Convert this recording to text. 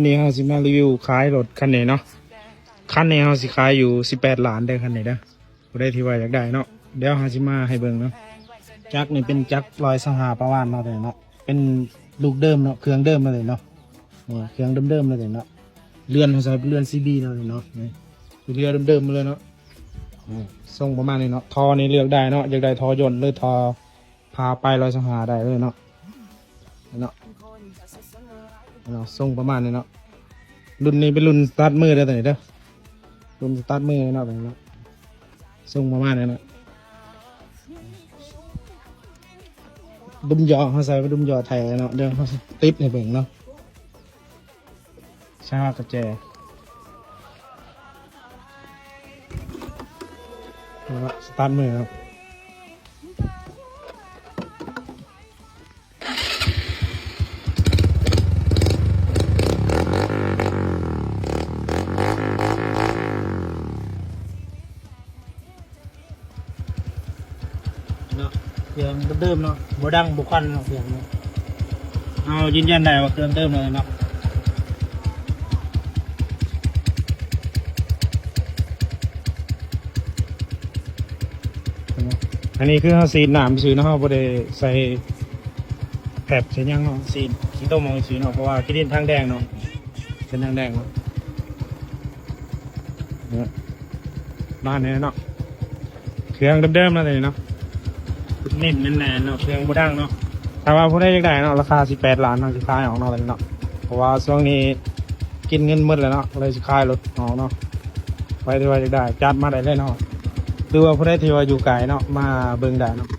นี่เราสิมารีวิวขายรถคันนี้เนาะคันนี้เราสิขายอยู่18 ล้านได้คันนี้เด้อบ่ได้ที่ว่าอยากได้เนาะเดี๋ยวเราสิมาให้เบิ่งเนาะจักรนี่เป็นจักรลอยสหาประวานเนาะเลยเนาะเป็นลูกเดิมเนาะเครื่องเดิมเลยเนาะนี่เครื่องเดิมๆเลยเนาะเรือนเขาใช้เป็นเรือน CB เนาะเนาะนี่เรือเดิมๆเลยเนาะทรงประมาณนี้เนาะทอนี่เลือกได้เนาะอยากได้ทอยนต์หรือทอพาไปลอยสหาได้เลยเนาะเนาะทรงประมาณนี้เนาะรุ่นนี้เป็นรุ่นสตาร์ทมือได้แต่ไหนเด้อรุ่นสตาร์ทมือเนาะแบบนี้ทรงประมาณนี้เนาะดุมยอเขาใส่ไปดุมยอไทยเนาะเดี๋ยวเขาติปให้เบิ่งเนาะใช่ว่ากระแจสตาร์ทมือครับเนาะเครื่องเดิมๆเนาะบ่ดังบ่ควันเนาะเครื่องเนาะเอายืนยันได้ว่าเครื่องเดิมเลยเนาะอันนี้คือเขาสีน้ำซื้อเนาะเขาบ่ได้ใส่แผบใส่ยังเนาะสีขี้ต้มเอาสีเนาะเพราะว่าขี้ดินทางแดงเนาะเป็นทางแดงเนาะเนี่ยบ้านนี้เนาะเครื่องเดิมๆนั่นเลยเนาะนิ่มแน่นๆเนาะเครื่องบ่ดังเนาะถ้าว่าผู้ใดอยากได้เนาะราคา18 ล้านเนาะสิขายออกเนาะเลยเนาะเพราะว่าช่วงนี้กินเงินหมดแล้วเนาะเลยสิขายรถออกเนาะไปที่ว่าอยากได้จัดมาได้เลยเนาะหรือว่าผู้ใดที่ว่าอยู่ไกลเนาะมาเบิ่งได้เนาะ